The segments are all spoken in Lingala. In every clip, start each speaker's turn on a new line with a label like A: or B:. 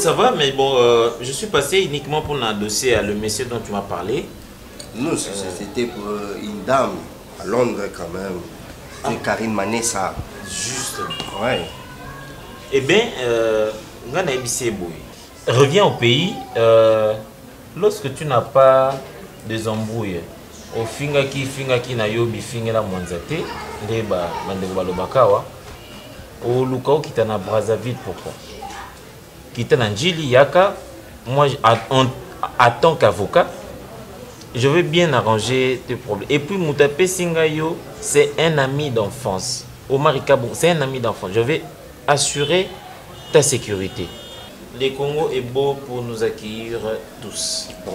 A: ça va, mais bon, je suis passé uniquement pour un dossier à le monsieur dont tu m'as parlé.
B: Non, c'était pour une dame à Londres quand même. C'est Karine Manessa.
A: Juste.
B: Ouais.
A: Eh bien, reviens au pays. Lorsque tu n'as pas des embrouilles, au fingaki na yobi fingela mwanzate, ndeba mandeko balobakawa, au lukao kita na Brazzaville pourquoi? Kita na njili yaka, moi en tant qu'avocat, je vais bien arranger tes problèmes. Et puis Moutapé Singayo, c'est un ami d'enfance. Omar Ikabou, c'est un ami d'enfance. Je vais assurer ta sécurité. Le Congo est beau pour nous accueillir tous.
B: Bon,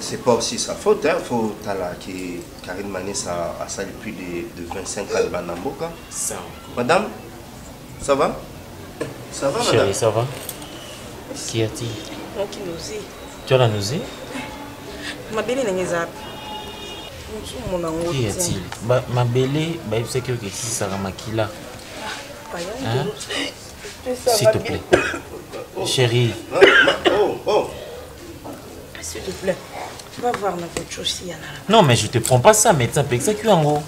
B: c'est pas aussi sa faute, hein. Faut que Karine Manessa a ça depuis de 25 ans à Banamboka.
A: Ça.
B: Madame, ça va? Ça va,
A: chérie,
B: madame?
A: ça va? Qu'y a-t-il?
C: Moi qui nausée.
A: Tu as la nausée?
C: Ma belle n'est pas.
A: Qu'y a-t-il? Ma belle, il sait que c'est Sarah Makila. Hein? S'il te plaît. Chérie.
B: Oh.
C: S'il te plaît. Tu vas voir notre chose si Yana.
A: Non, mais je te prends pas ça, médecin. Peut que ça en gros.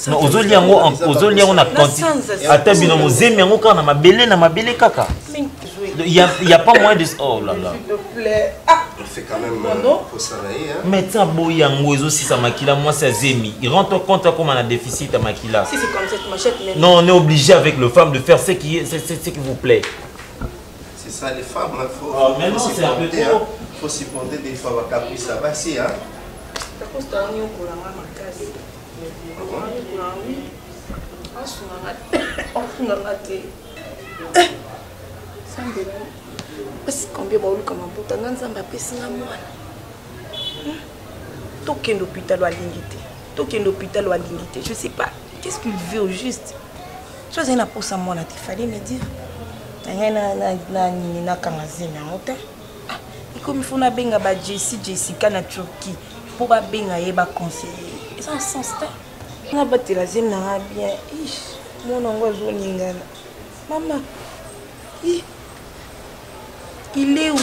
A: Non, aux autres, on a quantité. Attends, bien, on a ma belle kaka. Il y a pas moins de. Oh là là.
C: S'il te plaît.
B: On fait quand même pour travailler. Hein?
A: Médecin Boyango, aussi sa makila, moi c'est Zemi. Il rend compte comme on a déficit à makila.
C: Si c'est comme ça, tu m'achètes même.
A: Non, on est obligé avec le femme de faire ce qui vous plaît.
B: C'est ça les femmes, il faut,
A: mais non, c'est un peu trop.
B: Hein? Faut supporter des fois à caprice, ça va si, hein?
C: Parce que combien de comme un bouton, on s'en va passer la moine. Toqué l'hôpital ou à l'ingité. Toqué l'hôpital ou à l'ingité. Je sais pas. Qu'est-ce qu'il veut au juste? Tu as un apport à moi, il fallait me dire. Et comme il faut na benga ba Jessica na Turquie pour ba benga et ba conseiller. C'est un sens là. On a battu la zone na bien. Mon ongo zoningana. Maman. Il est où?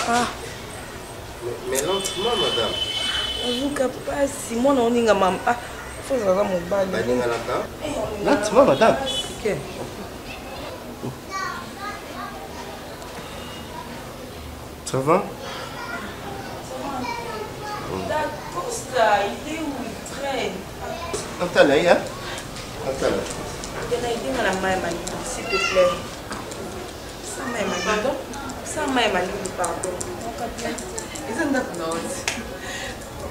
C: Ah.
B: Mais lentement, madame.
C: Vous capaz si mon oninga maman. Ah, faut ça va mon bal.
B: Lentement, madame.
C: OK.
B: Ça va?
C: La Costa, il est où? Il traîne.
B: Attends là, hein? Attends là.
C: Il y en a été dans la main, s'il te plaît. Ça m'a émané. Pardon? Ça m'a émané, pardon.
D: Ils ont d'accord.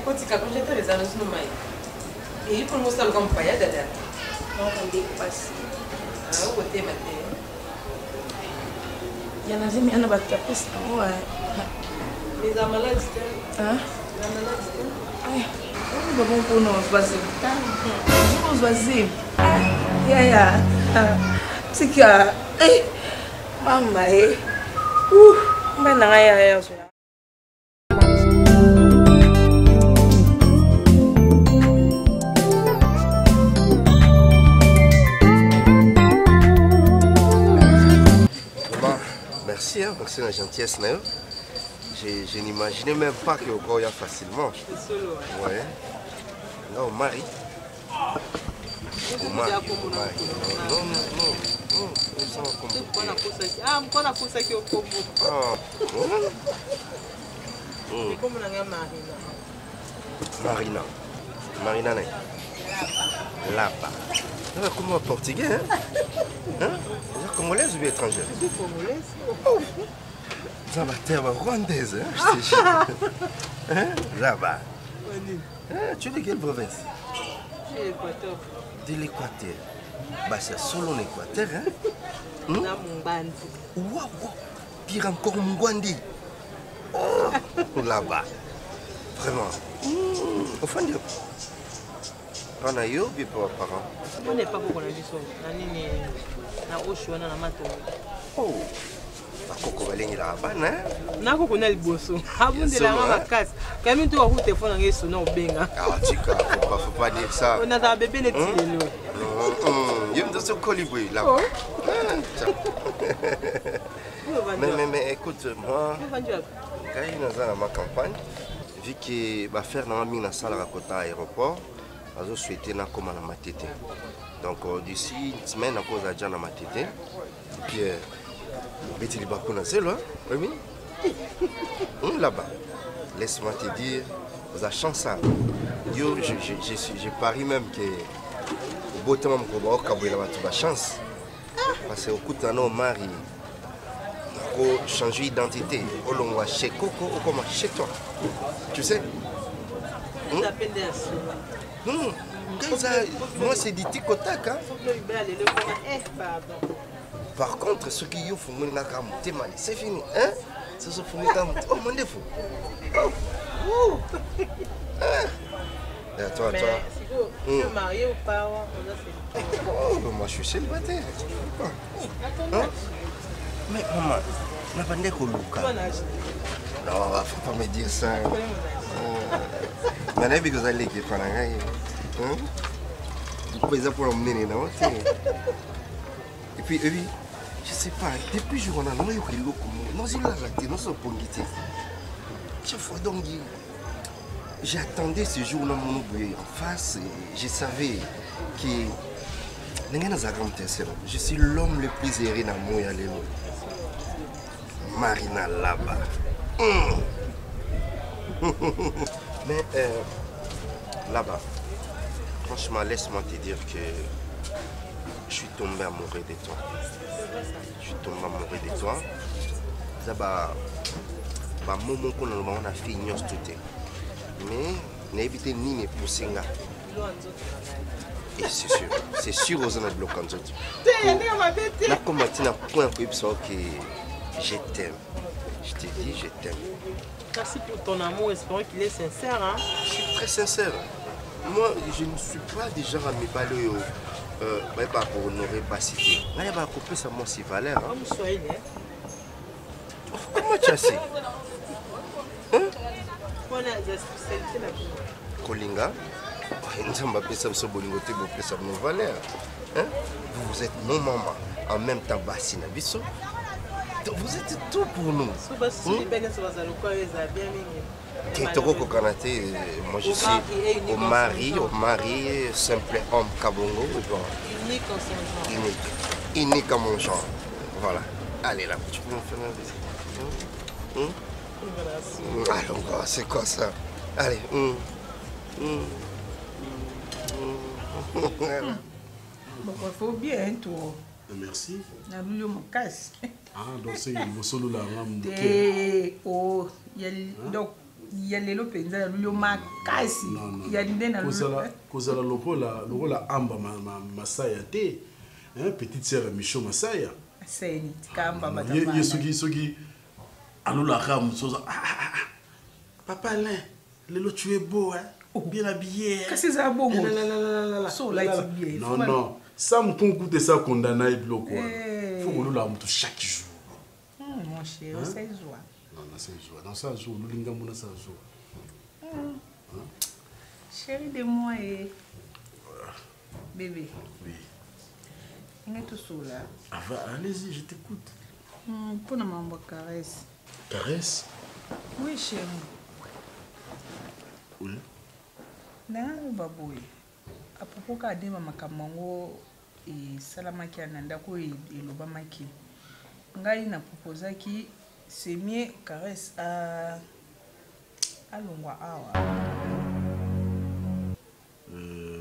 D: Quand tu as projeté les annonces, nous maïs. Et il faut nous saluer comme paya d'ailleurs.
C: Non, on dépasse.
D: Ah, au côté matin.
C: Il y en a jamais un abattu. Ouais.
D: Les amalades,
C: hein?
D: Les amalades,
C: on va bon pour nous, on se va se. On se va se. Ya. C'est que. Maman, ouh. Ben, n'a rien.
B: Merci, hein, merci la gentillesse. Je n'imaginais même pas que encore il y a facilement. Ouais. Non, Marie. Non. Marina. Là-bas. Comment portugais, hein? Hein? Congolaise ou bien étrangère?
D: Congolaise.
B: Oh. Ça va terre rwandaise, hein? Là-bas. Tu es de quelle province?
D: De l'Équateur.
B: De l'Équateur. Bah, c'est solo l'Équateur, hein?
D: Dans mon band.
B: Waouh! Pire encore Mungwandi. Oh! Là-bas. Vraiment. Au fond de. On a eu ou bien pour parents?
D: On n'est pas beaucoup dans le son. On est au choix dans la mato.
B: Oh! La coco balengi la bana.
D: Nako kona liboso. Abundela nga makasi. Kami tu ko téléphone nga sona obenga.
B: Ah, tika, faut pas dire ça.
D: On a un bébé net lelo.
B: Yo me ce colibri là. Mais écoute, moi, quand il est dans ma campagne, vu que va faire dans la salle à côté aéroport, je souhaité na comme na matete. Donc d'ici une semaine à cause déjà na matete. Puis Betty li bakuna c'est là, oui. Là-bas. Laisse-moi te dire, vous avez chance ça. Yo, je parie même que au beau temps qu'on va au Cabo là tu as chance. Parce que au coup de nos mari faut changer d'identité. Au long va chez Coco ou comme chez toi. Tu sais? Non, moi c'est du tic au tac. Hein? Par contre, ceux qui ont fait mon akam, c'est fini. Hein? C'est ce fou. Oh mon défaut. Oh. Toi.
D: Tu es marié ou pas?
B: Oh, moi je suis célibataire. Hein? Mais maman, n'a pas de coloca. Non, faut pas me dire ça. Mais n'importe quoi les qui font la gueule. Vous pouvez pour l'emmener non? Et puis je sais pas. Depuis je rentre dans le loco, non il a raté, non c'est pour guider. Chaque fois donc j'attendais ce jour là mon en face. Je savais que je suis l'homme le plus heureux dans mon monde. Marina là-bas. Mais là-bas, franchement, laisse-moi te dire que je suis tombé amoureux de toi. Je suis tombé amoureux de toi. Là-bas, moment qu'on a fait ignorer tout. Mais n'évitez ni ne pousser là. Et c'est sûr aux zones de bloc en tout. Là, comme tu n'as point que je t'aime. Je te dis, je t'aime.
D: Merci pour ton amour, espérons qu'il est sincère. Hein?
B: Je suis très sincère. Moi, je ne suis pas du genre à me parler pour honorer Bassité. Je vais couper ça, moi, c'est valeur. Comment tu as su? Kolinga? Vous êtes mon maman, en même temps Bassina Bisso. Vous êtes tout pour nous. Moi je suis au mari, simple homme Kabongo.
D: Unique en son genre.
B: Unique en mon genre. Voilà. Allez là, tu peux me faire un bisou. Alors, c'est quoi ça? Allez.
C: Bon, il faut bien, toi.
E: Merci.
C: Ah,
E: donc c'est le solo là.
C: Oh, donc il y a les lopes, il y a le makasi. Il y a des
E: cause la lokola amba masaya te. Petite sœur Micho Masaya.
C: C'est ni kamba bata.
E: Yesugi allo la ram papa Alain, tu es beau hein. Bien habillé.
C: Qu'est-ce que c'est bon?
E: Non. Ça me compte ça condamné bloqué. Il faut que nous l'ayons chaque jour.
C: Mon cher, c'est joie.
E: Non, c'est joie. Dans ça jour, nous l'ingamos dans ça jour.
C: Chérie de moi et bébé.
E: Oui.
C: On est tout seul là.
E: Allez-y, je t'écoute.
C: Pour la maman caresse.
E: Caresse?
C: Oui, chérie.
E: Oui.
C: Non, babouille. À propos de Kadema Makamango et Salamaki Anandako et Lobamaki, Ngai n'a proposé que c'est mieux caresse à Longwa Awa.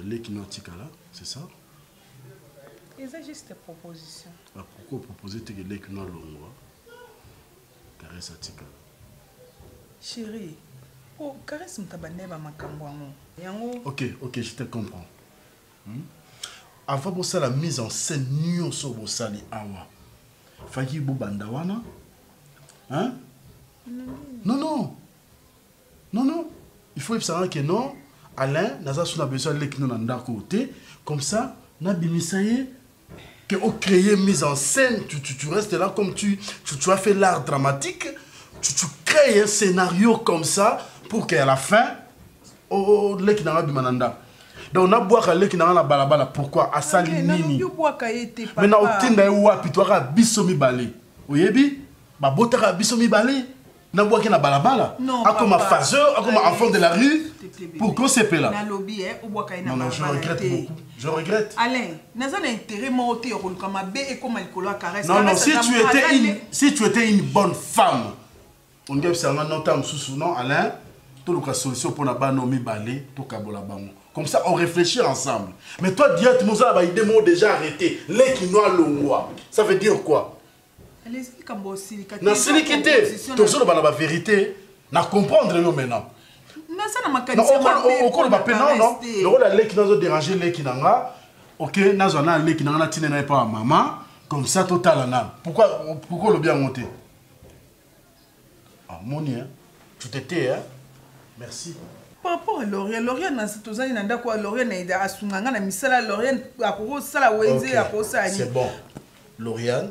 E: L'équinotica là, c'est ça?
C: C'est juste une proposition.
E: Pourquoi proposer que l'équinotica Longwa caresse à Tika?
C: Chérie, oh, caresse Mtabaneba Makamwango.
E: Ok, je te comprends. Avant ça la mise en scène nous sur Bosali Awa. Faki Bobandawana. Hein? Non. Il faut savoir que non. Alain, n'a pas besoin de l'équinotica côté. Comme ça, n'a bimisaye que au créer mise en scène, tu restes là comme tu as fait l'art dramatique, tu crées un scénario comme ça pour qu'à la fin, leki nanga bimananda. Donc on a boire leki nanga na balabala, pourquoi asali nini? Mais na otinda wapi toi bisomi balé. Oyebi? Ba botaka bisomi balé. Na boire na balabala. A comme phaseur, a comme enfant de la rue. Pourquoi c'est là? Non, je regrette beaucoup. Je regrette.
C: Alain, n'a pas intérêt monter au comme B et comme alcool caresse.
E: Non, si tu étais une bonne femme, on dirait que c'est un nom sous non, Alain, tout le cas solution pour la banomi balé, tout kabola bango. Comme ça, on réfléchit ensemble. Mais toi, directement, ça va idée m'ont déjà arrêté. Les qui noient le roi. Ça veut dire quoi? Na silikité. Tout ça, la vérité, na comprendre maintenant. Non, le rôle de l'équipe n'a dérangé l'équipe n'a ok, n'a pas l'équipe n'a pas maman, comme ça total n'a. Pourquoi le bien monté? Ah, mon hein, tu t'étais, hein? Merci.
C: Par rapport à Lauriane, Lauriane n'a pas de nanda quoi, Lauriane n'a pas de misala, Lauriane a pour ça la wenze, a pour ça.
E: C'est bon. Lauriane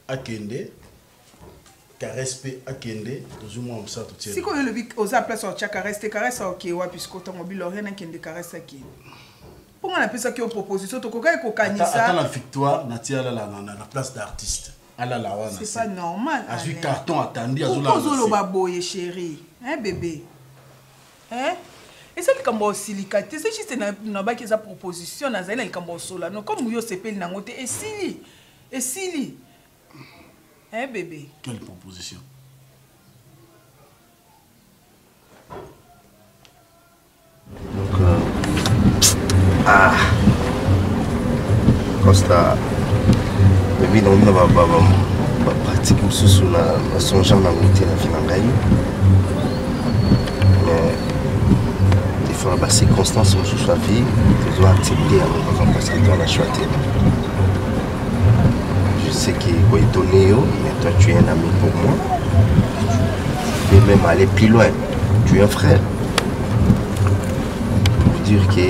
E: a kende. Caresse à Kende, toujours moins ça tout
C: si on le vit aux place sur caresse caresse ok ouais puisque ton mobile rien n'a Kende caresse à qui pour on appelle ça qui est proposition to koka ko kanisa
E: attends la victoire natia la place d'artiste ala la wana
C: c'est pas normal
E: a vu carton attendu azula
C: ozolo baboye chérie hein bébé hein et ça comme aussi silicate c'est juste na ba qui sa proposition na zaina comme sola non comme yo sepeli na ngote et sili hein bébé?
E: Quelle proposition?
B: Donc, Costa, bébé, on va partir pour ce sous son genre d'amitié dans le film. Mais il faut avoir circonstances sous sa vie, tu dois accepter parce que tu en as choisi. Je sais qu'il est étonné, mais toi tu es un ami pour moi. Tu peux même aller plus loin. Tu es un frère. Pour dire que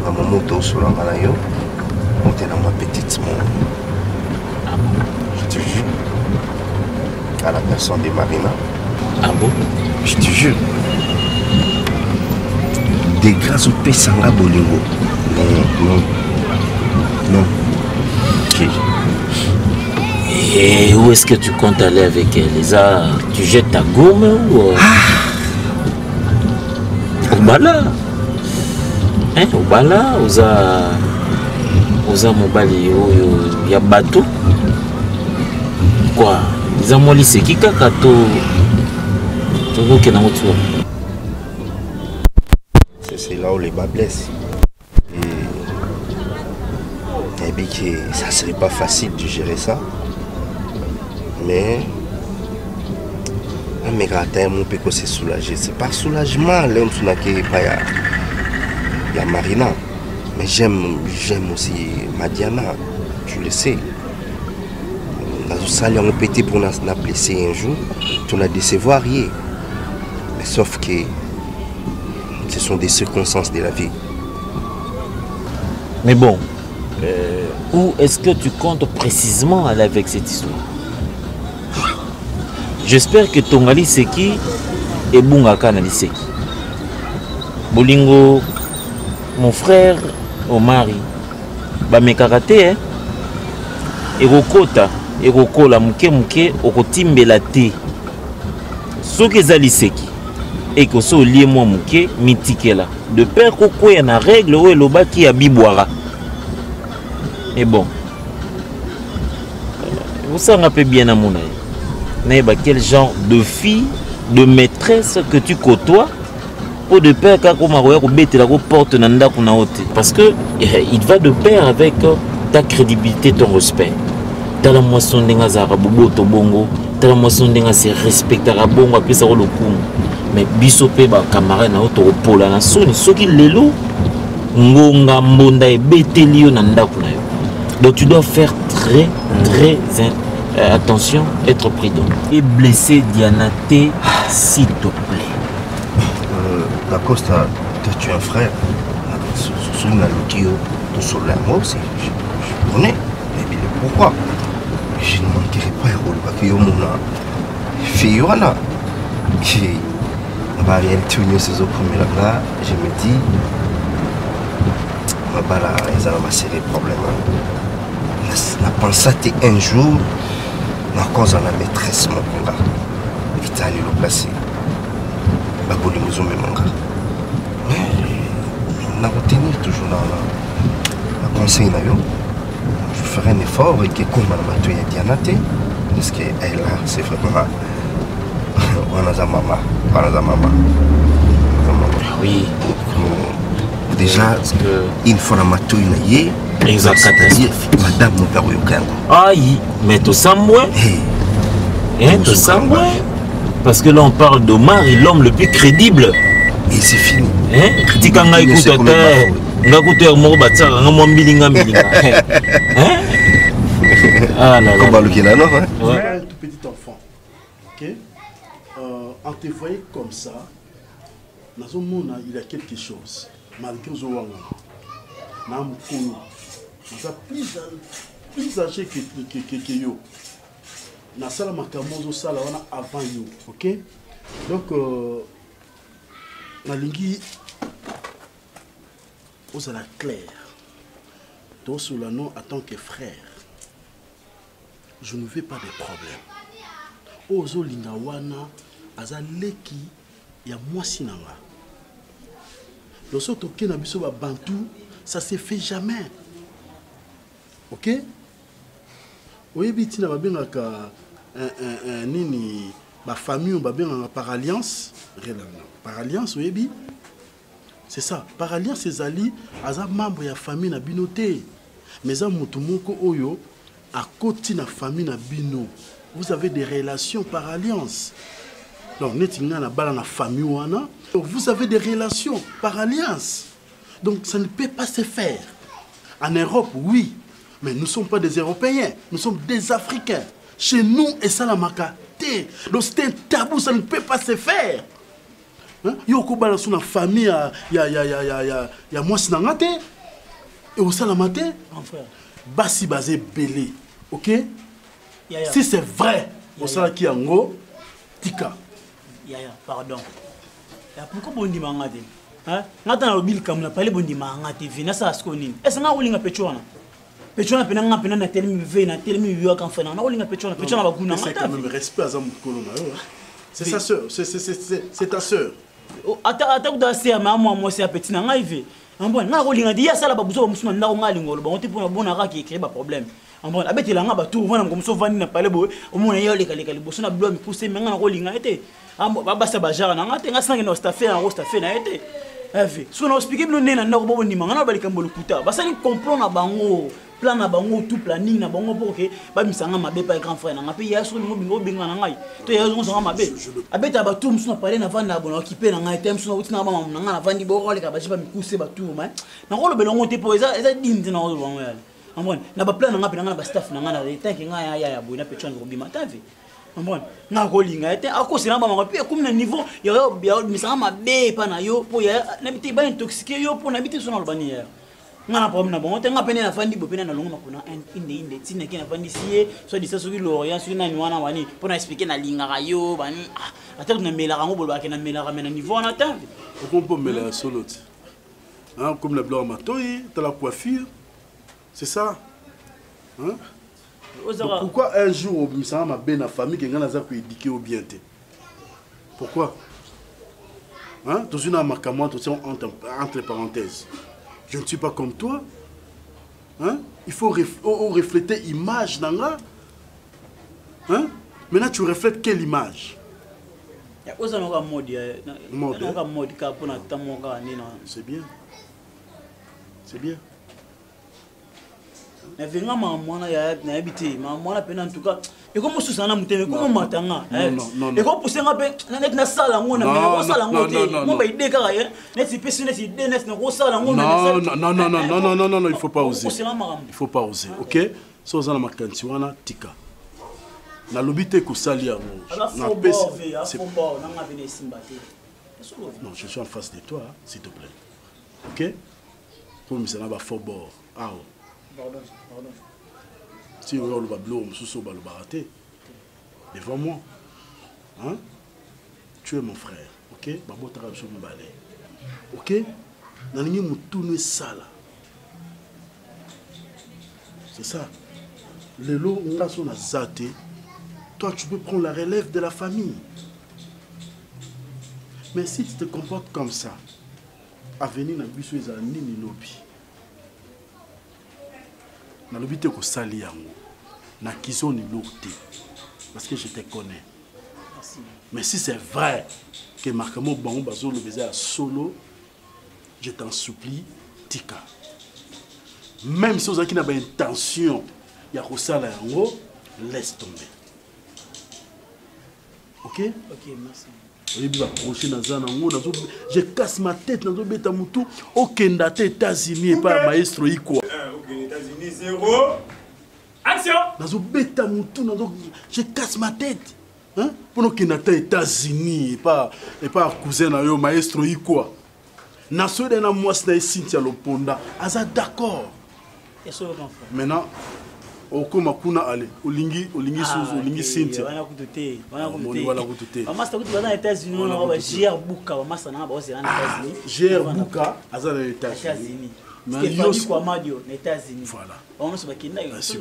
B: à un moment où sur la malayo, on est dans ma petite monde. Je te jure. À la personne de Marina.
A: Ah bon?
B: Je te jure. Des grâces au Pessanga Bolingo. Non. Ok.
A: Et où est-ce que tu comptes aller avec elle? Tu jettes ta gomme ou... Au bala? Hein? Au bala? Oza mobali il y a bateau? Quoi? Ils ont molli c'est qui kakato?
B: C'est là où les bas blessent. Et bien que ça serait pas facile de gérer ça. Mais un mégratin mon péco c'est soulagé. C'est pas soulagement l'homme sur laquelle il y a Marina. Mais j'aime aussi Madiana, tu le sais. Nous allons répéter pour nous blesser un jour, tu n'as décevoir rien. Mais sauf que ce sont des circonstances de la vie.
A: Mais bon, où est-ce que tu comptes précisément aller avec cette histoire? J'espère que ton Ali Seki est bon à Ali Seki. Bolingo, mon frère, Omari, bah mes karaté, hein, et Rokota, et Rokola, muke, Okotimbe la té. Ce que Ali Seki, et que ce lié moi muke, mitike là. De père Koko, il y a une règle où il y a qui a bibouara. Et bon, vous savez un peu bien à mon avis. Quel genre de fille, de maîtresse que tu côtoies pour de pair parce que il va de pair avec ta crédibilité, ton respect. T'as la moisson d'engazara bobo to bongo, t'as la moisson d'engazara respecte à bongo après ça le coup. Mais bisope ba camarade na auto pola na soni soki lelo ngonga mbonda e betelio na ndako na yo. Donc tu dois faire très attention, être prudent. Et blesser Diana T, s'il te plaît.
B: D'Acosta, tu es un frère. Sur la Lukio, sur la mort, je connais. Pourquoi? Je ne manquerai pas à rôle parce que Yomona fait voilà. En réalité, ces premiers là, je me dis, ma bala, ils ont assez de problèmes. La pensée un jour, ma cause en la maîtresse, mon gars. Vite aller le placer. Baboli nous met mon gars. Mais, on a retenu toujours la conseil. Je ferai un effort et que comme madame Atoya Dianate, parce qu'elle là, c'est vraiment. On a sa maman.
A: Oui.
B: Déjà, une fois la Matoya Naye, c'est-à-dire madame mon père Yokango.
A: Aïe, mais tout ça, moi. Tout ça, moi. Parce que là, on parle d'Omar, l'homme le plus crédible.
B: Et c'est fini.
A: Critique en écoute, ah là là.
E: Un tout petit enfant. Ok? En te voyant comme ça, dans ce monde, il y a quelque chose. Malgré ce monde, plus âgé que yo. Na sala makamozo sala wana avant yo. Ok? Donc, na lingi, vous allez clair. Donc, sur le nom en tant que frère. Je ne veux pas de problème. Ozo lingawana azaleki ya mwasi nanga. Lorsque tu as biso ba bantu, ça se fait jamais. OK? Oui, bitina ba bengaka nini ba famille ba bengaka par alliance, par alliance oui. C'est ça. Par alliance ezali aza membre ya famille na binoté. Mais za mutu moko oyo à côté de la famille na bino, vous avez des relations par alliance. Donc, vous avez des relations par alliance. Donc, ça ne peut pas se faire. En Europe, oui, mais nous ne sommes pas des Européens, nous sommes des Africains. Chez nous, et ça la makate. Donc, c'est un tabou, ça ne peut pas se faire. Il y a une famille, il y a moi, c'est un et au salamate, basi basé belé. Ok? Si c'est vrai, au salam qui ango, tika.
F: Pardon. Pourquoi on dit mangate? Hein? N'attends le bil comme la parler bon dit mangate. Vina ça ce qu'on dit. Est-ce qu'on a oulinga pechona? Pechona pena pena na telemi ve na telemi yo kan fana. Na oulinga pechona pechona ba kuna.
E: C'est quand même respect à Zamou Koloma. C'est sa sœur, c'est ta sœur.
F: Ata kuda se ma moi c'est petit na ngaive. Ambon na oulinga dia sala ba buso ba musuma ndako ngalingolo ba on te pona bona ka ki créer ba problème. Ambon abetela nga ba tout vana ngomso vani na parler bo o mona yo leka liboso na blo mi pousser menga na oulinga ete. Basa bajara na ngate nga sangi no staffe na ro staffe na ete ave so na expliquer bino nena ndako bo ndima ngana bali kambolo kuta basa ni comprendre na bango plan na bango tout planning na bango pour que ba misanga mabe pa grand frère na ngapi ya so ngo bingo binga na ngai to ya zo nga mabe abeta ba tout msuna parler na vanda bona occupé na ngai tem suna utina ba mama na ngana vandi bo role ka ba jiba mikuse ba tout ma na rolo belongo te po eza dindi na rolo bango ya amone na ba plan na ngapi na ngana ba staff na ngana tanki nga ya boina pechon ko bima tave amone na kolinga ete akosi na ba mama pe comme na niveau ya misanga mabe pa na yo po ya na biti ba intoxiqué yo po na biti suna lobani ya ngana problème na bon te nga pene na fandi bo pene na longo makuna inde tina ki na fandi sie so disa so ki Lorient so na niwana wani pour na expliquer na linga yo bani ata na mela rango bolo akena mela ramena niveau na tave
E: on peut mela solo hein comme la blanc matoyi dans la coiffure c'est ça hein. Donc, pourquoi un jour ça m'a bien la famille qui ngana za ko éduquer au bien té pourquoi hein tout une marquement entre parenthèses. Je ne suis pas comme toi. Hein? Il faut refléter l'image d'Anga. Hein? Maintenant, tu reflètes quelle image? C'est bien. C'est bien.
F: Na venga mama na habité mama pena en tout cas et comme sous sana muteme comme matanga et comme pousser ngape na sala ngona mais ko sala ngote mo ba ide ka ya net si pesi net si de net na ko sala ngona
E: non il faut pas oser il faut pas oser OK so zana makanti wana tika na lobité ko salia na pesi c'est bon na ngabene simbate non je suis en face de toi s'il te plaît OK pour me ça na ba faux bord ah Si on va le sous le baraté devant moi. Hein? Tu es mon frère, ok? Babo tara biso mibale. Ok? Nalingi mutunu sala. C'est ça. Le lot on a son azate. Toi tu peux prendre la relève de la famille. Mais si tu te comportes comme ça, avenir na biso ezala nini lobi. Na lobi te ko sali yango. Na kiso ni lote. Parce que je te connais. Merci. Mais si c'est vrai que Marcamo Bango Bazo le faisait à solo, je t'en supplie, Tika. Même si vous avez une intention, il y a Rosala Yango, laisse tomber. Ok? Ok, merci. Je casse ma tête dans le Bétamoutou. Aucun date États-Unis et pas maestro Iko.
G: États-Unis, zéro. Action!
E: Je casse ma tête. Hein? Pour que nous États-Unis et pas cousin na yo maestro Iko. Na so de na moi na Cynthia Loponda. Aza d'accord. Maintenant okoma kuna ale olingi Cynthia.
F: Wana kutote. Mama sta kuti bana États-Unis on va GR Buka mama sana ba osi na États-Unis.
E: GR Buka aza na États-Unis.
F: Stéphanie Kwamadio na États-Unis. Voilà. On se bakina yo.
E: C'est ce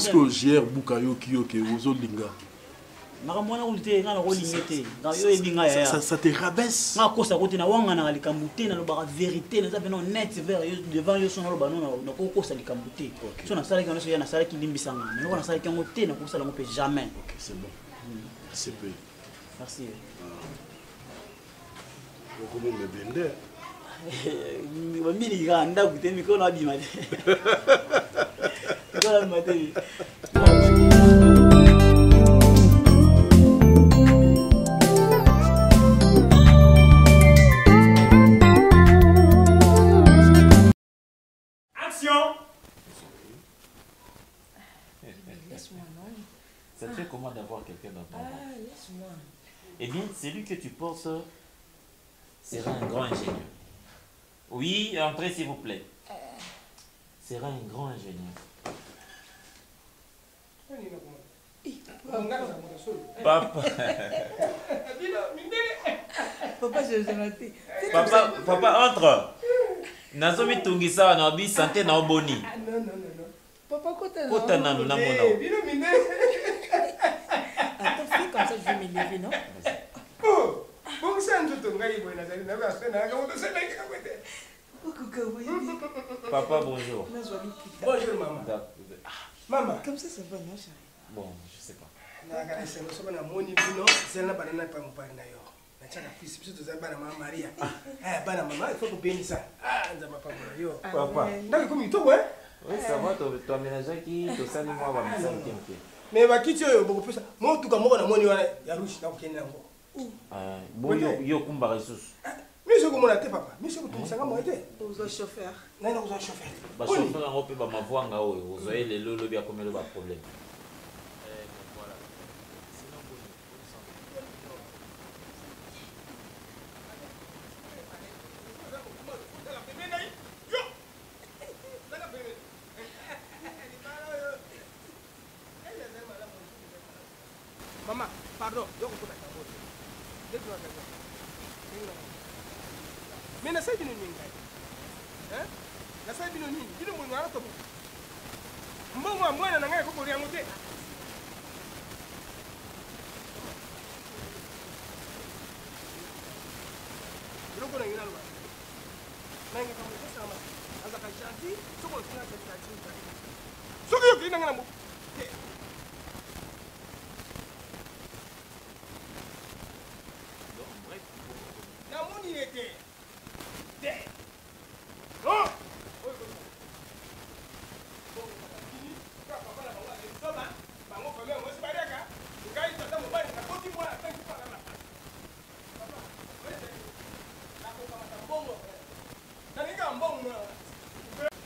E: que GR Buka yoki ozolinga. Ça te rabaisse.
F: Vérité, net devant jamais.
E: Ok, c'est bon. C'est peu.
F: Merci.
E: Comment me bender?
A: Ça te fait comment d'avoir quelqu'un dans ton ventre? Eh bien, celui que tu penses sera un grand ingénieur. Oui, entrez s'il vous plaît. Sera un grand ingénieur. Papa. Papa, entre. Nazomi tungisa na bi santé na oboni.
C: Papa,
A: kota na mona.
C: Attends, fais comme ça, je vais m'élever, non?
G: Oh, bon sang, je te regarde, bon, Nazari, n'a pas fait, n'a pas fait,
A: Papa, bonjour.
G: Bonjour, maman. Maman.
C: Comme ça va, non, chérie?
A: Bon, je sais pas.
G: Papa.
A: Oui, ça va, tu as ménagé qui te sali moi va me sentir.
G: Mais va quitter beaucoup plus. Moi tout comme moi na moni wana ya rushi na kukenda ngo.
A: Bon yo kumba ressources.
G: Mais je comme la te papa. Mais je comme tout ça moi été.
C: Aux chauffeur.
G: Na na aux chauffeur.
A: Ba chauffeur ngo pe ba mavwanga oyo, ozoye le lolo bia komelo ba problème. Voilà. Sinon bon.
G: Maman, pardon, mais na sai bino ninga. Hein? Na sai bino nini? Bino mo ngara to. Mbongo mwana na ngai ko kori yango te. Bino ko na ngina lwa. Nanga kama sasa ma. Aza ka shanti, soko tuna ka shanti. Soko yo kina ngana mo.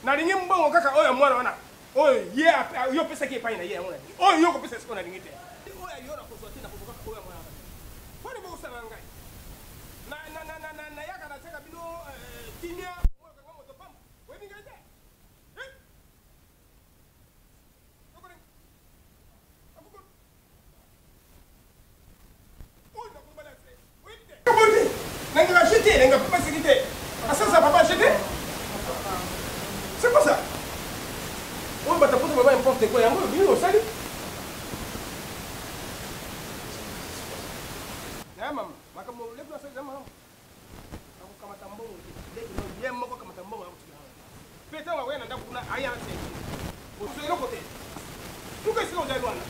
G: Nalingi mbongo kaka oyo mwana wana. Oyo ye yo pesa ke paina ye mwana. Oyo yo ko pesa siko na lingite. Oyo yo na kozoti na koboka oyo mwana. Kwani bo kusana ngai. Na yaka na teka bino timia moyo kanga moto pam. Wewe ngai te. maman. Makambo le plus c'est maman. Ako kamata mbongo. Le no bien moko kamata mbongo ako tika. Peta wa wena ndakuna aya nse. Oselo kote. Tuka siko ndio wana.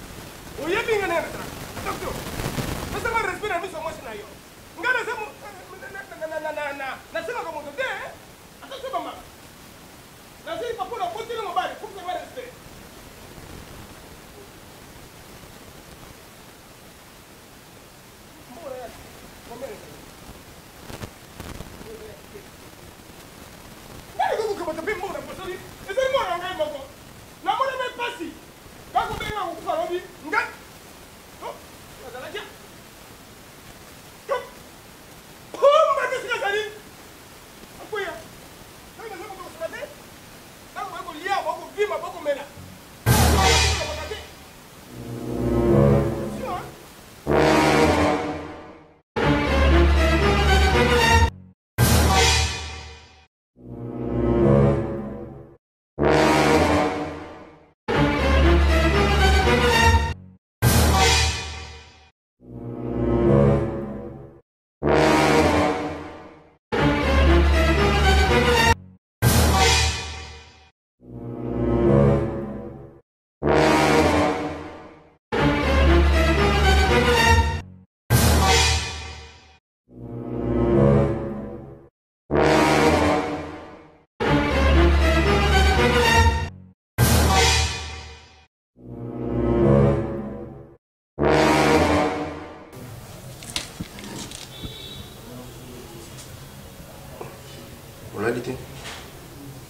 G: Oyebi ngane ngata. Atako. Pesa ma respira miso moshi na yo. Ngana sema na sema kama mtoto eh. Atako mama. Na sisi papula kote no mbali, kumbe mara respira.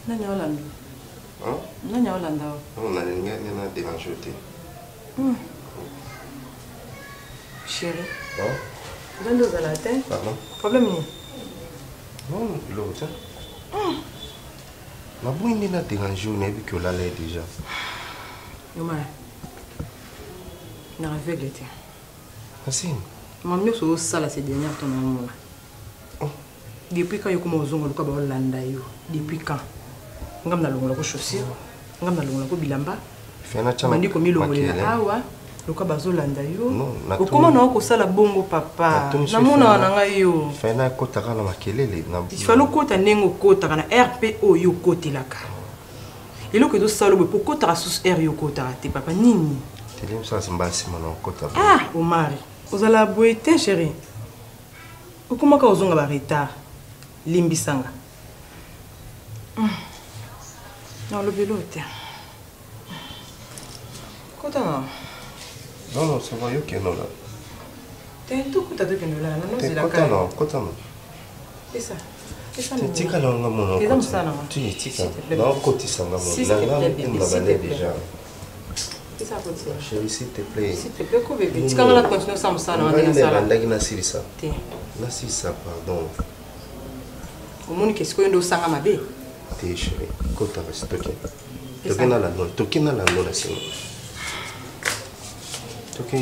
D: Nani Hollande? Nani Hollande?
B: On a rien à déranger.
D: Chérie. Dans deux à la tête.
B: Pardon?
D: Problème ni?
B: Non, l'autre. Ma bonne n'a dérangé, on a vu que là est déjà.
D: Yoma. Na aveugle était.
B: Merci.
D: Maman so sala ces dernières ton amour. Depuis quand yo comme ozongo luka ba Hollande yo? Depuis quand? Ngam na longola ko chaussure, ngam na longola ko bilamba.
B: Fena chama.
D: Mandi ko milongolela awa, luka bazolanda yo. Okoma na ko sala bongo papa. Na mona na nga yo.
B: Fena ko taka na makelele na.
D: Il faut kota nengo kota na RPO yo kotelaka. Eloko do sala bo kota sous R yo kota te papa nini?
B: Telim sa simbasi mana kota.
D: Ah, Omar. Ozala boete chérie. Okoma ka ozonga ba retard. Limbisanga. Non, le vélo était. Kota.
B: Non, ça va, yo que non là.
D: T'es tout kota de que non là, non c'est la
B: kota non, kota non.
D: C'est ça. C'est ça.
B: Tu tika non mon.
D: C'est comme ça non.
B: Tu tika. Non, koti sanga mon. Là, on va aller déjà.
D: C'est ça koti.
B: Chérie, s'il te plaît.
D: S'il te plaît, ko bébé. Tu quand la continue ça ça non, on est ça là.
B: Ndagi na sirisa.
D: Té.
B: Na sirisa, pardon.
D: Au monde qu'est-ce qu'on doit sanga mabe?
B: Té chérie, kota va stocker. Tokena la non, tokena la non c'est. OK.
C: Lo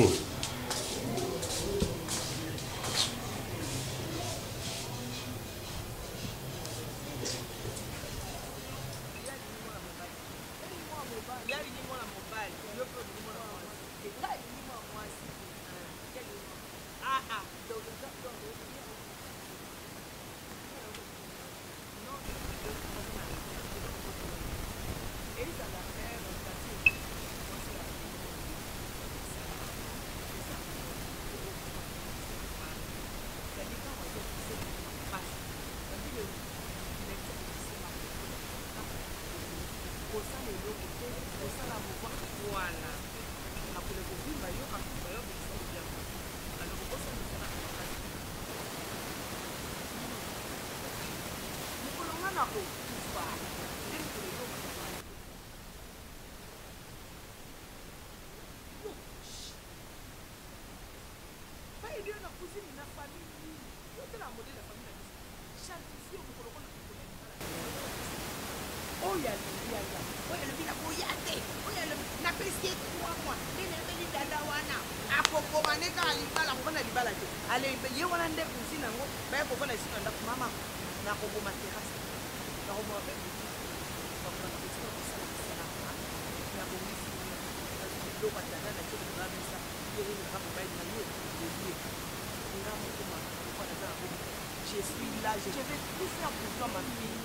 C: je suis là, je vais tout faire pour toi, ma fille.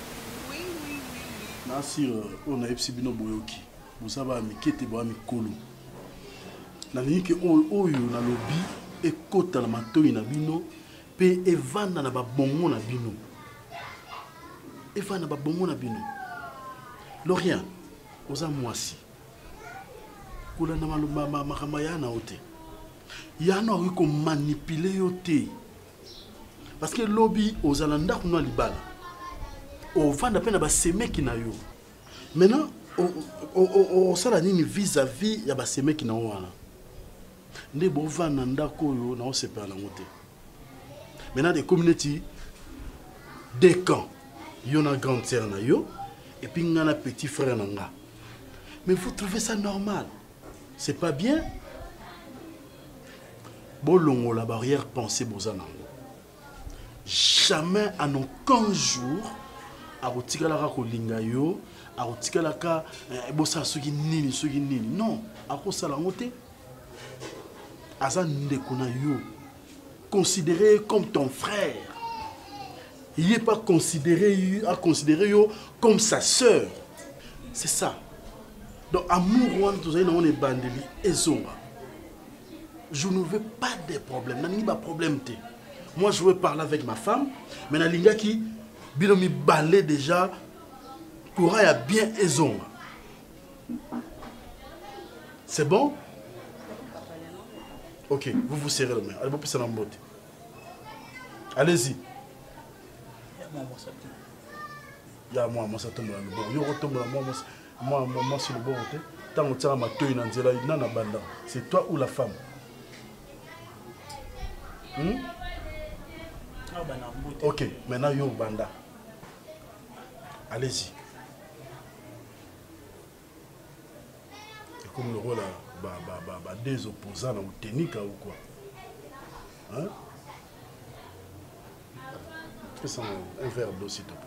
C: Oui, oui, oui, oui.
E: Nasir, on a epsibino boyoki. Vous savez, mi kete boa mi kolo. Nalingi ke oyo na lobi ekota na matoi na bino pe evanda na babongo na bino. Evanda babongo na bino. Lorient, oza mwasi. Kula na makama ya na ote. Ya na oyo ko manipuler yo te. Parce que lobby ozala ndako na libala. Ovanda pe na ba semeki na yo. Maintenant, on sala nini vis-à-vis ya ba semeki na wana. Nde bovanda ndako yo na o sepela na ngote. Maintenant des communautés des camps. Yo na grande sœur na yo et puis ngana petit frère na nga. Mais vous trouvez ça normal? C'est pas bien? Bolongo la barrière pensée bozanango. Jamais en aucun jour a rotikala ka kolinga yo, a rotikala ka bosa soki nini. Non, a ko sala ngote. Azan ndeko na yo. Considéré comme ton frère. Il n'est pas considéré yo comme sa sœur. C'est ça. Donc, amour, on est bandeli et zonga. Je ne veux pas de problèmes. Je n'ai pas de problème. Moi, je veux parler avec ma femme. Mais il y a qui me balait déjà. Pour y a bien et zonga. C'est bon? Ok, vous vous serrez la main. Allez, vous pouvez la beauté. Allez-y. Il y a moi, ça tombe là. Moi, sur le bon côté. Tant que tu as ma toile dans le banda, c'est toi ou la femme? Ok, maintenant yo banda. Allez-y. C'est comme le rôle des opposants ou technique ou quoi? Hein? Fais un verre d'eau s'il te plaît.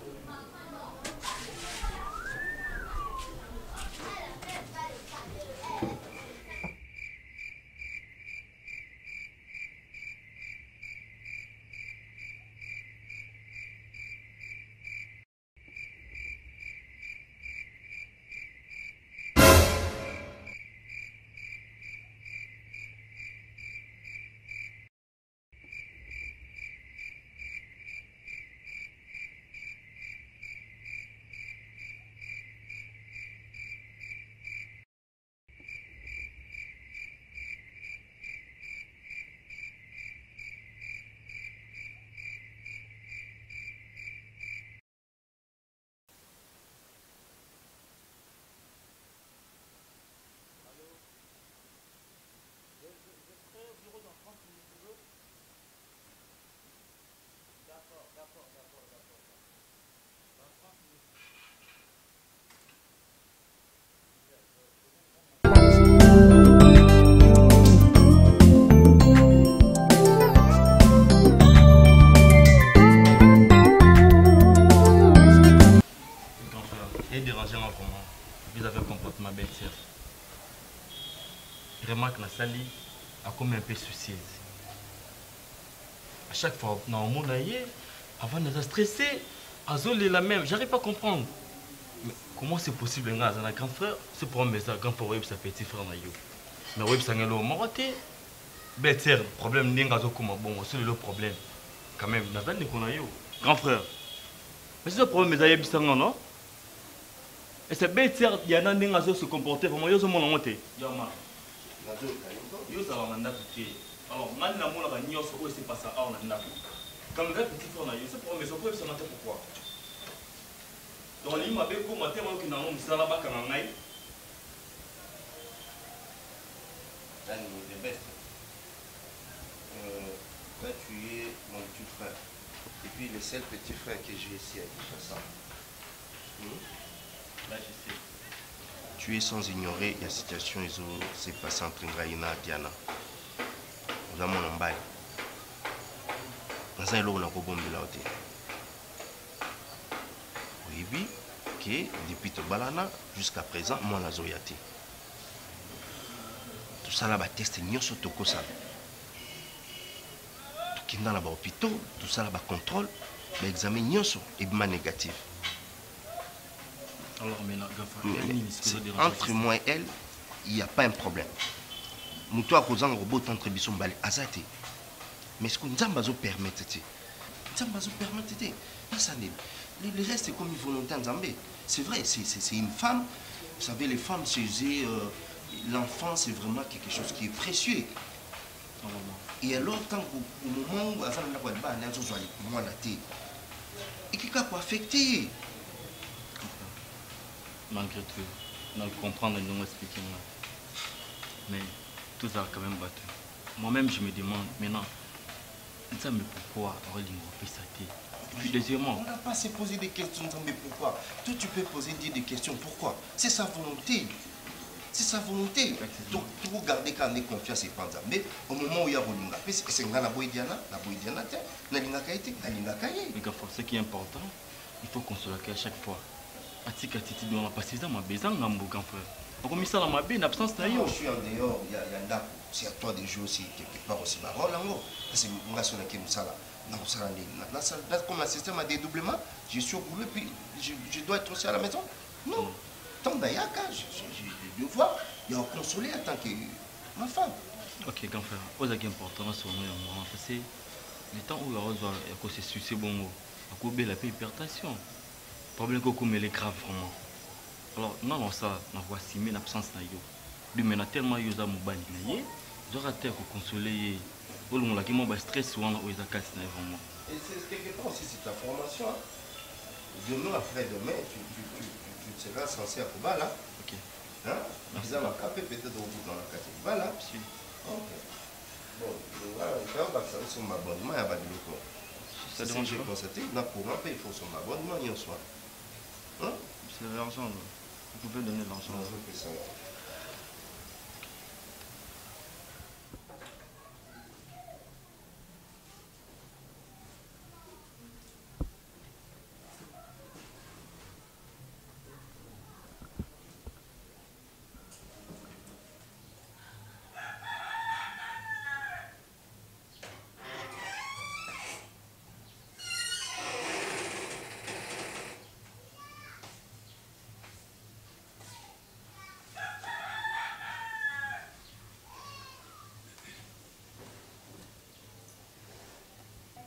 A: Remarque la sali a comme un peu soucieuse. À chaque fois, dans le monde, avant d'être stressé, Azol est la même. J'arrive pas à comprendre. Mais comment c'est possible, un grand frère, c'est pour un message, grand frère, c'est petit frère. Mais oui, c'est un moroté. Ben, c'est le problème, n'est pas comme bon, c'est le problème. Quand même, dans le grand frère. Mais c'est le problème, mais c'est non? Et c'est bête, il y a un qui se comporter, vraiment, il y a un monde qui yo ça va m'en appliquer. Alors, man na mona ba nyonso o c'est pas ça on a comme le petit frère na yo c'est pour mais ça peut ça n'importe pourquoi. Donc il m'a bé ko matin moi qui na on sala ba kana ngai.
B: Dani the best. Toi tu es mon petit frère. Et puis le seul petit frère que j'ai ici à Kinshasa.
A: Là je sais.
B: Tu es sans ignorer la situation qui s'est passée entre Ngaïna et Diana. Nous avons un bail. Nous avons un bombe là. Oui, que depuis le balana jusqu'à présent, moi, la zoyati. Tout ça là, test n'y a pas de ça. Tout qui est dans l'hôpital, tout ça là, contrôle. l'examen nyonso est négatif.
H: Alors maintenant,
B: entre moi et elle, il n'y a pas un problème. Moutou a causé un robot entre bisson balé azate. Mais ce qu'on nous permettre, le reste c'est comme une volonté en Zambie. C'est vrai, c'est une femme. Vous savez, les femmes, l'enfant, c'est vraiment quelque chose qui est précieux. Et alors, quand au moment où on a et qui peut affecter.
H: Malgré tout, on comprend et nous expliquer. Mais tout ça a quand même battu. Moi-même, je me demande maintenant, mais pourquoi Rolingo peut s'arrêter? Et puis deuxièmement,
B: on n'a pas à se poser des questions, mais pourquoi? Toi, tu peux poser des questions, pourquoi? C'est sa volonté. C'est sa volonté. Donc, tu peux garder quand même confiance et penser. Mais au moment où il y a Rolinga, c'est la Boïdiana,
H: ce qui est important, il faut qu'on se la cache à chaque fois. Atika Titi doit passer dans ma maison, grand frère. On commence à ma baie, l'absence d'ailleurs.
B: Je suis en dehors, il y a un dap. C'est à toi de jouer aussi quelque part aussi. C'est moi qui suis là. Comme le système a dédoublement, je suis au boulot puis je dois être aussi à la maison. Non. Tant d'ailleurs, je dois devoir, il y a consoler en tant que ma femme.
H: Ok, grand frère, ce qui est important, c'est que le temps où il y a se sucer, bon, il y a l'hypertension. Le problème est grave vraiment. Alors, non, ça, on voit si mais l'absence de yo. Lui, mais tellement yo za mobile na ye, j'aurais été consoler. Pour le qui m'a stress ou on a eu vraiment.
B: Et c'est quelque part aussi c'est ta formation. Demain après demain, tu seras censé à Kuba là.
H: Ok.
B: Hein? Ils ont capé peut-être au bout dans la catégorie. Voilà. Ok. Bon, voilà, il faut que ça soit mon abonnement à Badiloko. C'est ce que j'ai constaté. Dans le courant, il faut son abonnement hier soir. Hein?
H: C'est l'argent. Vous pouvez donner l'argent.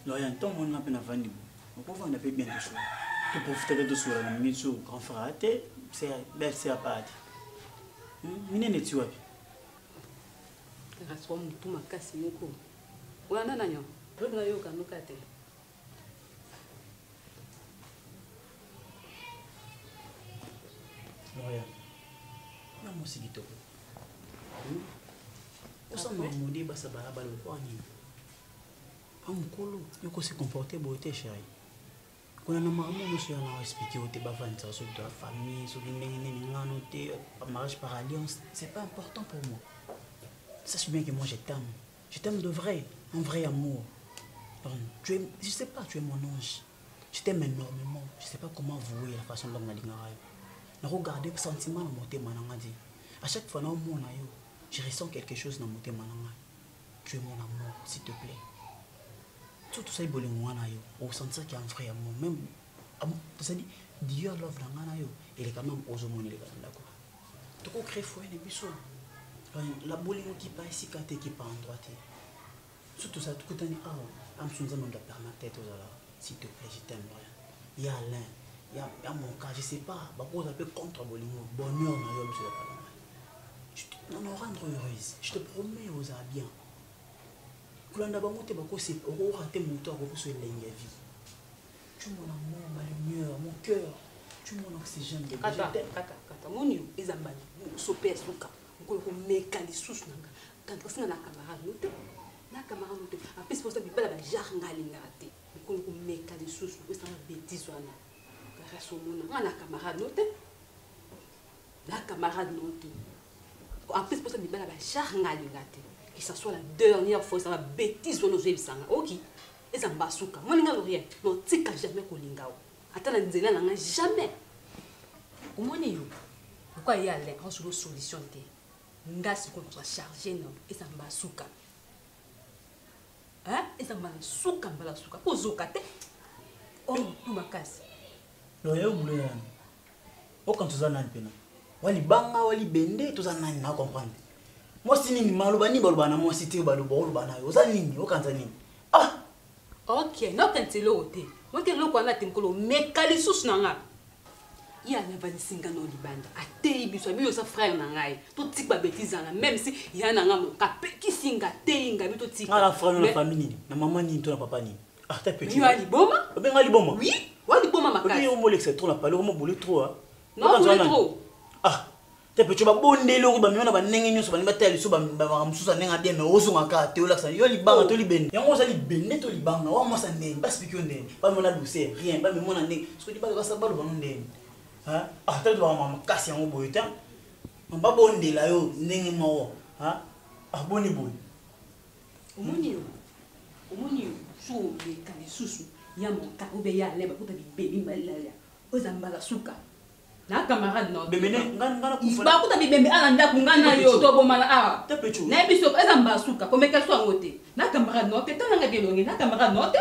F: Loyan, tant mon appel à Vandy, on peut voir un peu bien de choses. Tu profites de ce la mission grand frère, c'est belle, c'est à part. Mine tu vois.
I: Raswa mtu makasi moko. Wana nanyo, problème yo kanuka te.
F: Loyan. Na musiki to. Osa modi basa balaba lo kwani. Amukolo, yoko se comporter beauté chérie. Quand on a maman monsieur a expliqué au débat sur la famille, sur le mariage par alliance, c'est pas important pour moi. Sache bien que moi je t'aime. Je t'aime de vrai, un vrai amour. Tu es, je sais pas, tu es mon ange. Je t'aime énormément. Je sais pas comment vouer la façon dont on a dit. Regardez le sentiment dans mon thème. À chaque fois dans mon aïe, je ressens quelque chose dans mon thème. Tu es mon amour, s'il te plaît. Tout ça est bon au sens qu'il y a un vrai amour même ça dit Dieu love dans yo il est quand même aux hommes les gars d'accord tout qu'on crée foi et biso la bolingo qui pas ici quand qui pas en droite surtout ça tout tani ah am sunza même la permettre aux là s'il te plaît je t'aime rien il y a l'un il y a mon cas je sais pas bah pour un peu contre bolingo bonheur na yo monsieur pas non rendre heureuse je te promets aux bien. Tu es mon amour, ma lumière, mon cœur. Tu es mon oxygène.
I: Kata, mon yo, ils ont sopé suka. On peut mettre les sous nanga. Quand on a na camarade note, na camarade note. Après c'est pour ça que bala ba jarnga lingate. On peut mettre les sous, on ça bêtise wana. Car ça mon na camarade note. Na camarade note. Après c'est pour ça que bala ba jarnga lingate. Que ça soit la dernière fois ça va bêtise on oser bisanga. OK. Et ça mbasuka. Moi ninga rien. Non, tika jamais ko lingao. Atana nzela nanga jamais. Omoni yo. Pourquoi y aller en sur solution té. Ngasi ko soit chargé non et ça mbasuka. Hein? Et ça mbasuka mbasuka. Ko zoka té. Oh, tu makasi.
F: Non, il y a un boulot. Oh, quand tu as un peu, wali banga, wali bende, tu as un peu, comprendre. Moi, si ni malobani, balobana, moi, si tu balobana, tu as un peu, quand tu as ah!
I: Ok, non, quand tu l'as ôté. Moi, tu l'as ôté, tu l'as mais calisous nanga. Il y a un singa no libanda. A tei biso, mi yosa frère nangai. To tik ba bêtise na même si il y a nanga ka ki singa tei nga mi to tik.
F: Ah la frère na famille, na maman ni to na papa ni. Ah ta petit.
I: Tu as liboma?
F: Ben nga liboma.
I: Oui, wa liboma makasi.
F: Oui, on mo l'extrait trop na parler, on mo boulé trop hein.
I: Non, boulé trop.
F: Ah, ta petit ba bondé lo ba mi na ba ndenge nyoso ba ni ba tali so ba mususa nenga de me ozo ngaka te ola sa yo libanga to libende. Yango za libende to libanga wa mo sa ndenge, ba speak yo ndenge. Ba mo na douceur, rien, ba mi mo na ndenge. Ce que di ba ka sa ba lo ba ndenge. Ah, tu dois maman casser en bout de temps. On va bondir là, yo, n'est mort. Ah, boni boy.
I: Omonio, so les calisous, ya mon cas ou bien les bakuta baby malaya. Ozambala suka. Na camarade no.
F: Bébé ngana kufa.
I: Bakuta bébé alanda kungana yo to bomala ah.
F: Ta pechu.
I: Na biso ezambala suka, comme que soit ngote. Na camarade no, te tanga bielongi, na camarade no te.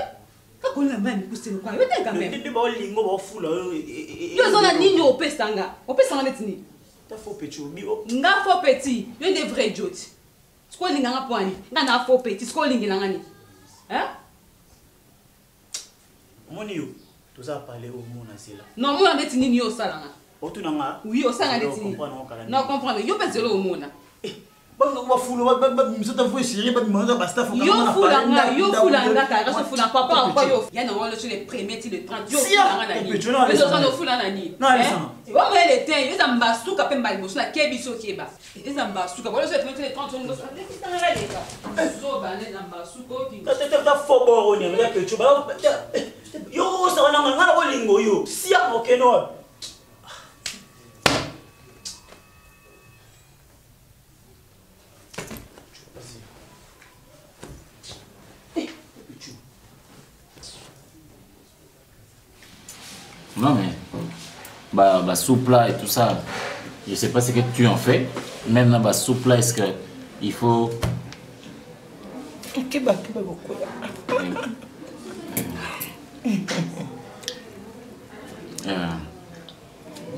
I: Kako la mami kuselo kwa yote quand même.
F: Ndi ba lingo ba fula.
I: Yo zona nini opesanga? Opesanga netini.
F: Ta faux pechu bio.
I: Nga faux petit, yo des vrais idiots. Siko linga nga poani, nga na faux petit, siko linga ngani. Hein?
F: Moni yo, tu ça parler au monde là.
I: Non, moi netini ni yo salanga.
F: Otu nanga.
I: Oui, o sanga netini. Non, comprendre. Yo peselo au monde.
F: Banga ba fulu ba misota fo chérie ba manda basta fo
I: yo fulanga ka raso fula papa ko yo ya na wala sur les premiers ti le 30 yo fulanga na ni yo zo no fulanga ni
F: non allez
I: wa me le ten yo za mbasuka pe mbali bosula kebiso keba eza mbasuka wala sur les 30 yo zo tanga le zo ba ne na mbasuka ki
F: ta fo boro ni ya pecho ba yo sa na ngana ko lingo yo sia mo keno.
A: Non mais, bah soupe là et tout ça, je sais pas ce que tu en fais. Même dans la soupe là, est-ce qu'il faut...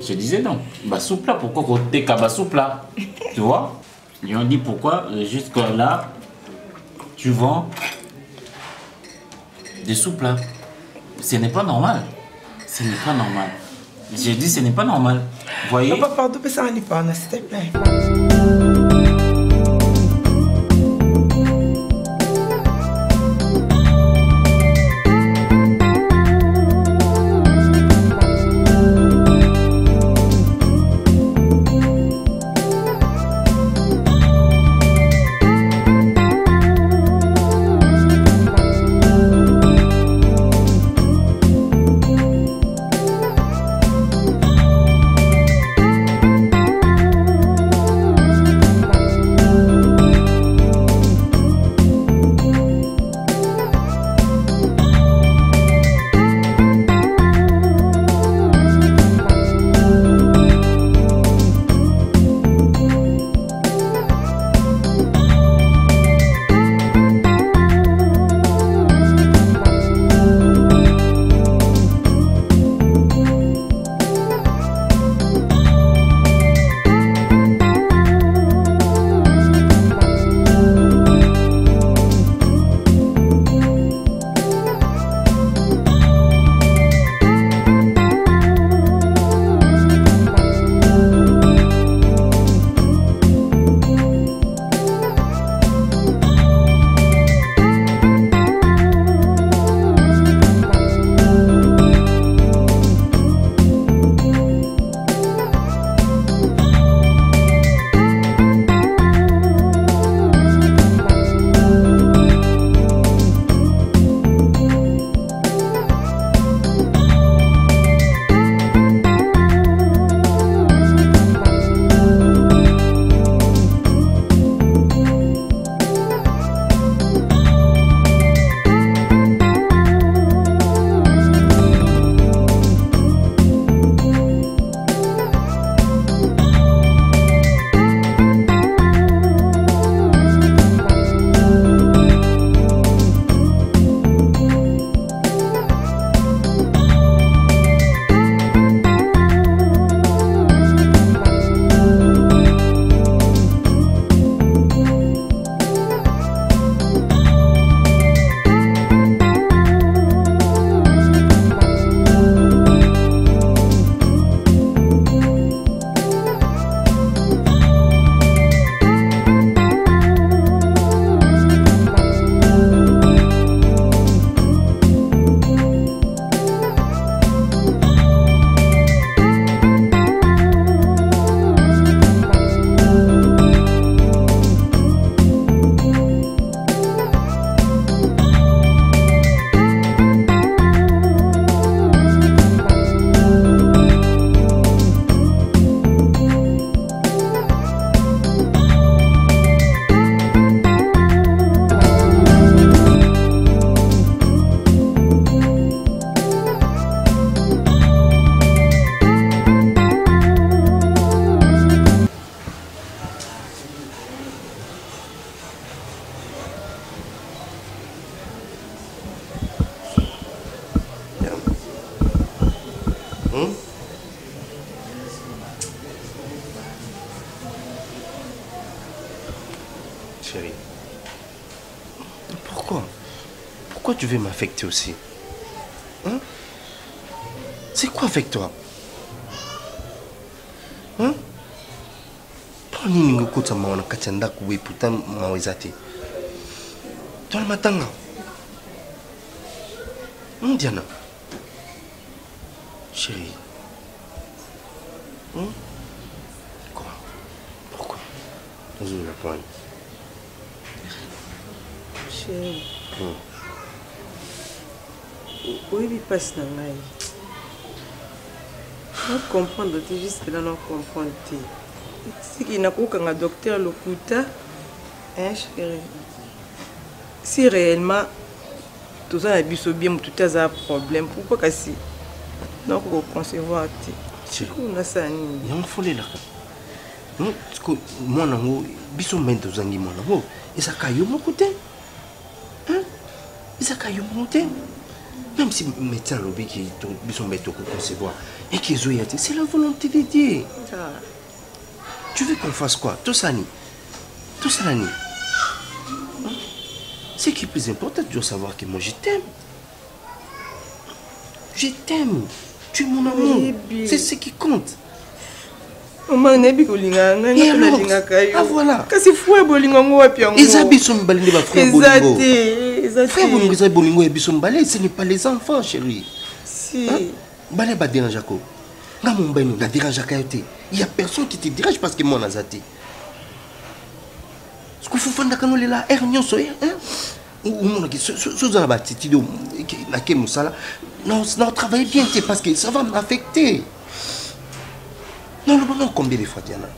A: Je disais non, bah soupe là, pourquoi côté kaba soupe là? Tu vois? Ils ont dit pourquoi, jusque là, tu vends des soupes là. Ce n'est pas normal. Ce n'est pas normal. J'ai dit ce n'est pas normal. Vous voyez?
C: Papa, pardon, mais ça n'allait pas, s'il te plaît.
B: pourquoi tu veux m'affecter aussi? Hein? C'est quoi avec toi? Hein? Toi, ni ngoko ma wana kachanda kuwe putain mawezate. Toi le matanga. Diana. Chérie. Hein? Quoi? Pourquoi? Nous la poigne.
C: Chérie. Oui, il passe dans la vie. Je comprends, juste que non comprendre. C'est qu'il n'a qu'un docteur Lokuta. Hein, chérie? Si réellement, tout ça a bien, tout ça a un problème, pourquoi que si? Donc, on peut concevoir.
B: Chérie, il y a un folie là. Non, moi, je suis un peu de temps. Et ça caille mon côté. Hein? Et ça caille mon côté. Même si le médecin lobby qui est un peu de concevoir et qui est c'est la volonté de Dieu. Tu veux qu'on fasse quoi? Tout ça, tout ça, ce qui est plus important, tu dois savoir que moi je t'aime. Je t'aime. Tu es mon amour. C'est ce qui compte.
C: Maman nebi kolinga ngana kolinga kayo.
B: Ah voilà.
C: Kasi foué bolinga ngo wapi yango.
B: Ezabi sombali ne ba frère bolingo.
C: Ezate.
B: Frère bolingo ezabi bolingo ebi sombali, ce n'est pas les enfants chérie.
C: Si.
B: Balé ba dérange ko. Nga mon beno na dérange ka yote. Il y a personne qui te dérange parce que moi nazati. Ce qu'il faut faire dans le la ernion so hein. Ou mon qui sous un bâti do na ke musala. Non, travaille bien parce que ça va m'affecter. Non, combien de fois, Diana?